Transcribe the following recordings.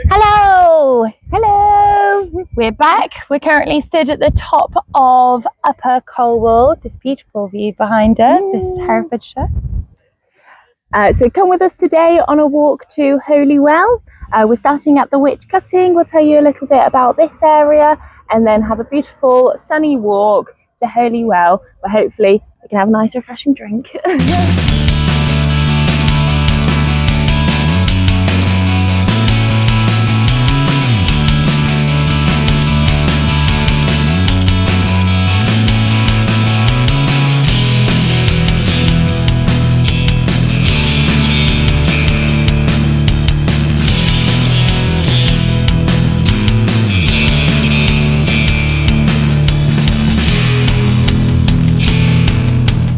Hello! Hello! We're back. We're currently stood at the top of Upper Colwall. This beautiful view behind us. This is Herefordshire. So come with us today on a walk to Holywell. We're starting at the Wyche Cutting. We'll tell you a little bit about this area and then have a beautiful sunny walk to Holywell, where hopefully we can have a nice refreshing drink.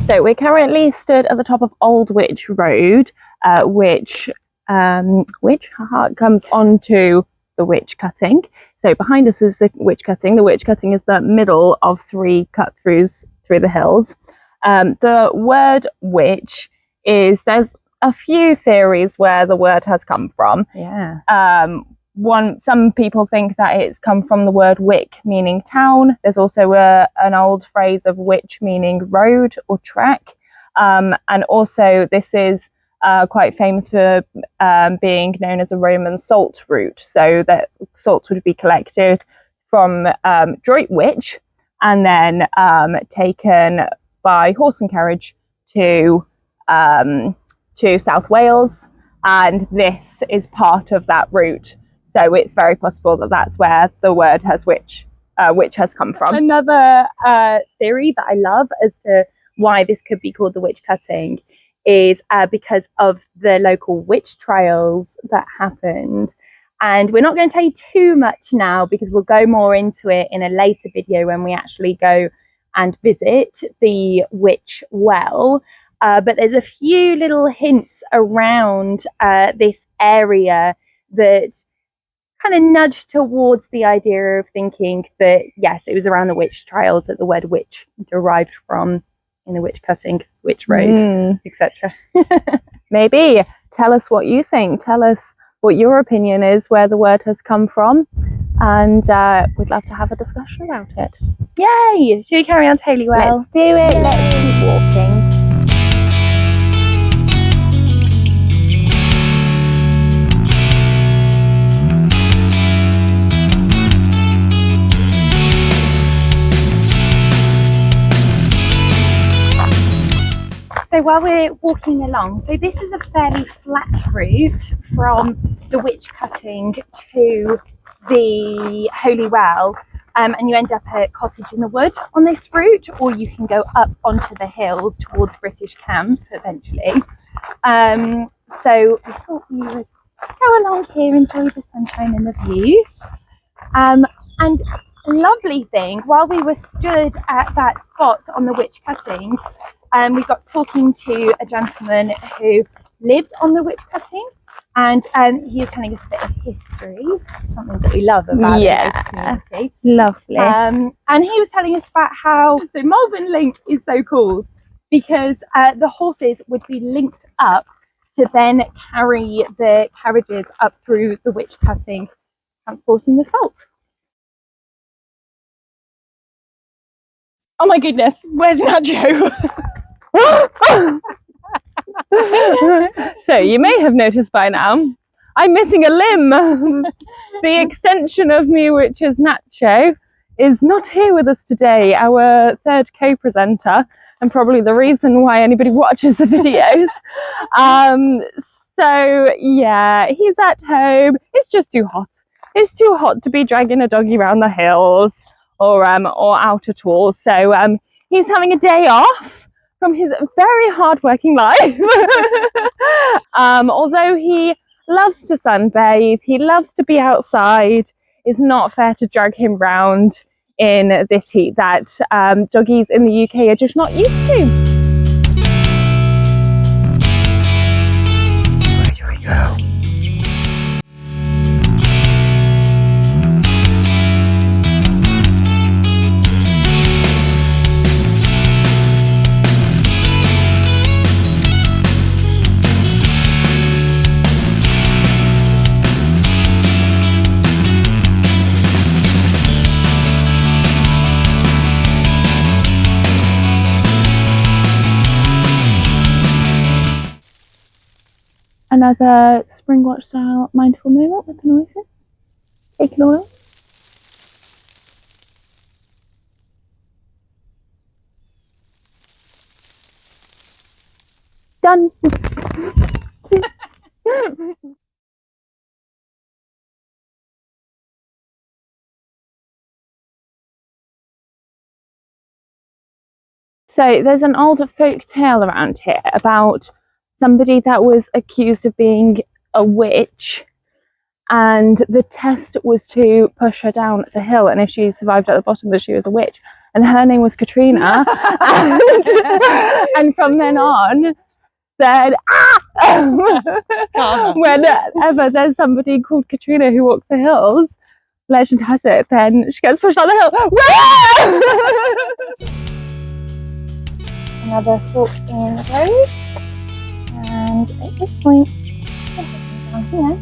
So we're currently stood at the top of Old Wyche Road, which comes onto the Wyche Cutting. So behind us is the Wyche Cutting. The Wyche Cutting is the middle of three cut-throughs through the hills. The word witch there's a few theories where the word has come from. Yeah. Some people think that it's come from the word wick, meaning town. There's also an old phrase of witch, meaning road or track. And also this is quite famous for being known as a Roman salt route. So that salt would be collected from Droitwich and then taken by horse and carriage to South Wales. And this is part of that route. So it's very possible that that's where the word witch has come from. Another theory that I love as to why this could be called the Wyche Cutting is because of the local witch trials that happened. And we're not going to tell you too much now because we'll go more into it in a later video when we actually go and visit the Wyche Well. But there's a few little hints around this area that kind of nudged towards the idea of thinking that, yes, it was around the witch trials that the word witch derived from in the Wyche Cutting, Wyche Road, etc. Maybe. Tell us what you think. Tell us what your opinion is, where the word has come from. And we'd love to have a discussion about it. Yay! Should we carry on to Holywell? Let's do it. Let's keep walking. So while we're walking along, so this is a fairly flat route from the Wyche Cutting to the Holywell, and you end up at Cottage in the Wood on this route, or you can go up onto the hills towards British Camp eventually. So we thought we would go along here, enjoy the sunshine and the views. And a lovely thing, while we were stood at that spot on the Wyche Cutting, we got talking to a gentleman who lived on the Wyche Cutting, and he was telling us a bit of history, something that we love about the community. Lovely. And he was telling us about how the Malvern link is so called because the horses would be linked up to then carry the carriages up through the Wyche Cutting, transporting the salt. Oh my goodness, where's Nacho? So you may have noticed by now I'm missing a limb. The extension of me, which is Nacho, is not here with us today, our third co-presenter, and probably the reason why anybody watches the videos. So yeah, he's at home. It's just too hot. It's too hot to be dragging a doggy around the hills or out at all. So he's having a day off from his very hard-working life. Although he loves to sunbathe, he loves to be outside, it's not fair to drag him round in this heat that doggies in the UK are just not used to. Where do we go? another spring watch style mindful moment with the noises. Take an oil. Done. So there's an old folk tale around here about somebody that was accused of being a witch, and the test was to push her down the hill, and if she survived at the bottom that she was a witch, and her name was Katrina. and from then on said, whenever there's somebody called Katrina who walks the hills, legend has it, then she gets pushed on the hill. Another fork in the road, and at this point, down here,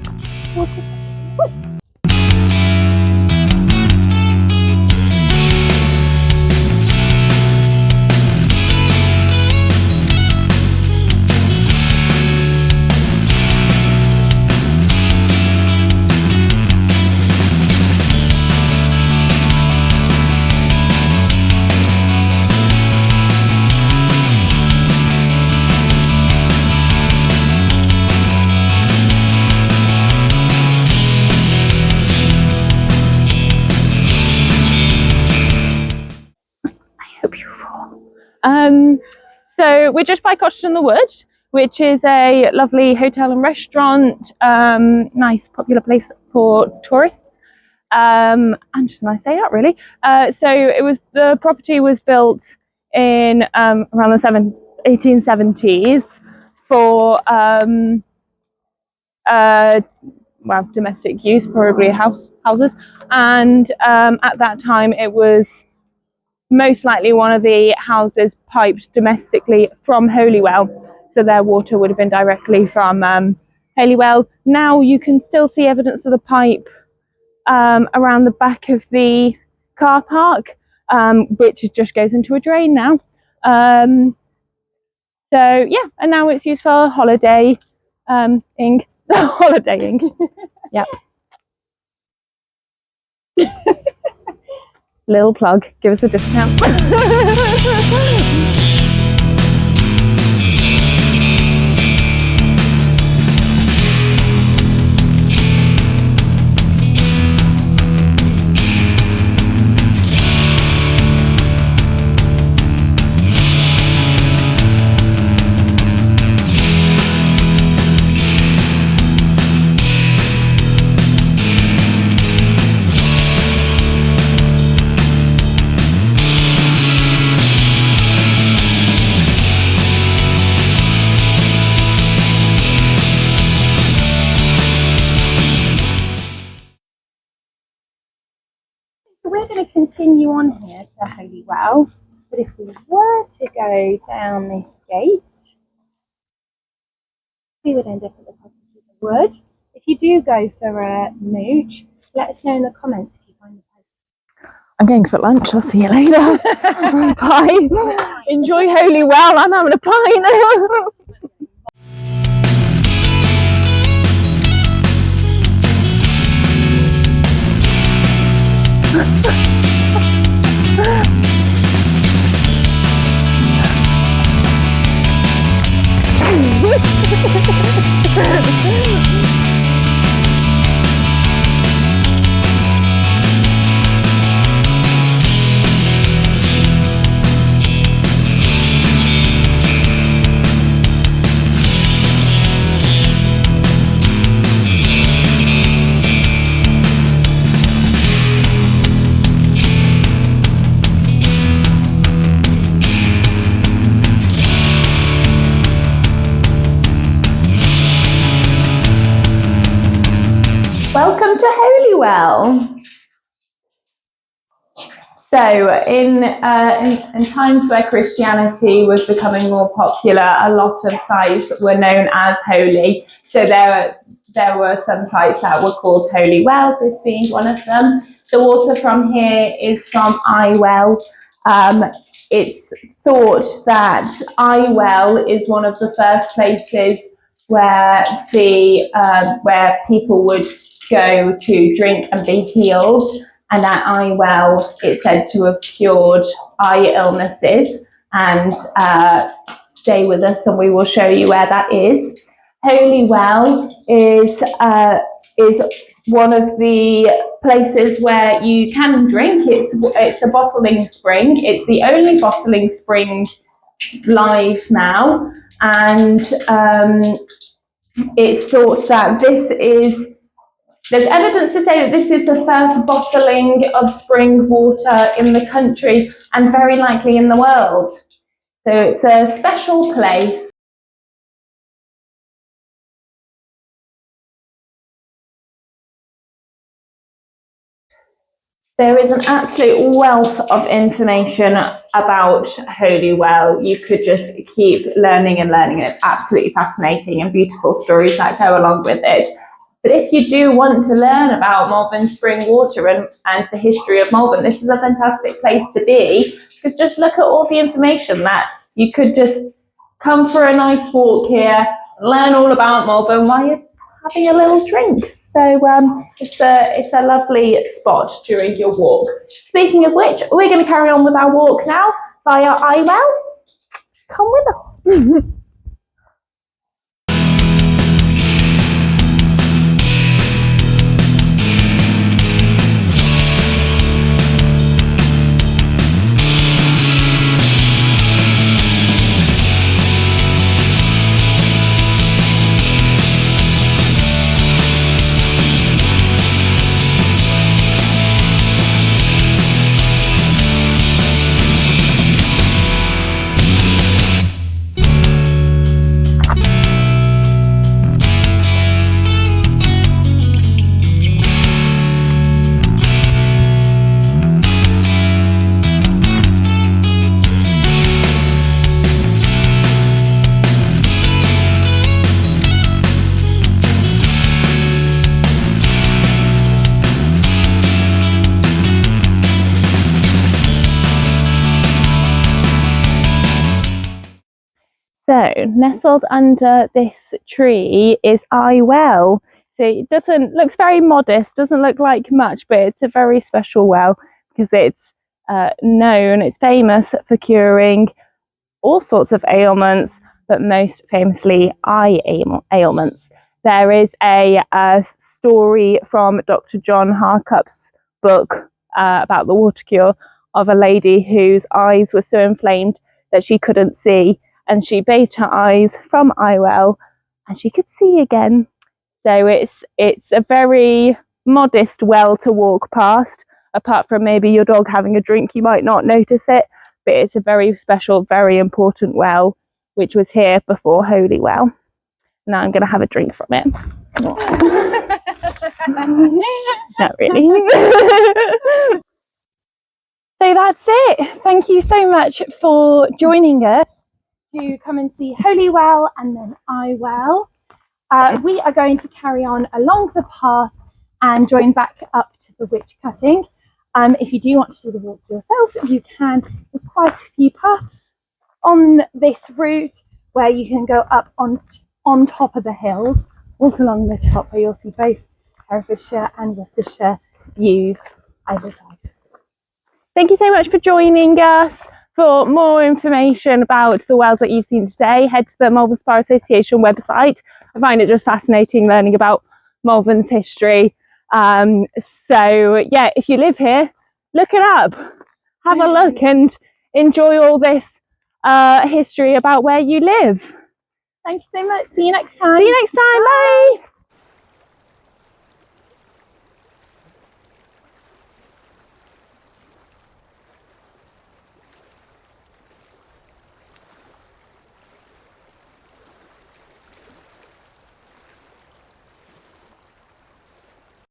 so we're just by Cottage in the Wood, which is a lovely hotel and restaurant, nice popular place for tourists, and just a nice day out really. So the property was built in around the 1870s for domestic use, probably houses, and at that time it was most likely one of the houses piped domestically from Holywell, so their water would have been directly from Holywell. Now you can still see evidence of the pipe around the back of the car park, which just goes into a drain now. So yeah, and now it's used for holidaying. Holidaying. Yep. Little plug, give us a discount. We're going to continue on here to Holywell, but if we were to go down this gate, we would end up at the Cottage in the Wood. If you do go for a mooch, let us know in the comments if you find the place. I'm going for lunch, I'll see you later. Bye. Enjoy Holywell, I'm having a pint. Welcome to Holywell. So in times where Christianity was becoming more popular, a lot of sites were known as holy. So there were some sites that were called Holywell, this being one of them. The water from here is from Wyche Well. It's thought that Wyche Well is one of the first places where where people would go to drink and be healed. And that Eye Well is said to have cured eye illnesses. And stay with us and we will show you where that is. Holywell is one of the places where you can drink. It's a bottling spring. It's the only bottling spring live now, and it's thought that there's evidence to say that this is the first bottling of spring water in the country and very likely in the world. So it's a special place. There is an absolute wealth of information about Holywell. You could just keep learning and learning. It's absolutely fascinating and beautiful stories that go along with it. But if you do want to learn about Malvern Spring Water and the history of Malvern, this is a fantastic place to be, because just look at all the information that you could just come for a nice walk here, learn all about Malvern while you're having a little drink. So it's a lovely spot during your walk. Speaking of which, we're going to carry on with our walk now via Eye Well. Come with us. So, nestled under this tree is Eye Well. So it looks very modest, doesn't look like much, but it's a very special well because it's it's famous for curing all sorts of ailments, but most famously eye ailments. There is a story from Dr. John Harcup's book about the water cure of a lady whose eyes were so inflamed that she couldn't see, and she bathed her eyes from Eye Well and she could see again. So it's a very modest well to walk past. Apart from maybe your dog having a drink, you might not notice it, but it's a very special, very important well, which was here before Holywell. Now I'm going to have a drink from it. Not really. So that's it. Thank you so much for joining us to come and see Holywell and then Eye Well. We are going to carry on along the path and join back up to the Wyche Cutting. If you do want to do the walk yourself, you can. There's quite a few paths on this route where you can go up on top of the hills, walk along the top where you'll see both Herefordshire and Worcestershire views either side. Thank you so much for joining us. For more information about the wells that you've seen today, head to the Malvern Spa Association website. I find it just fascinating learning about Malvern's history. So yeah, if you live here, look it up, have a look and enjoy all this history about where you live. Thank you so much. See you next time. See you next time. Bye.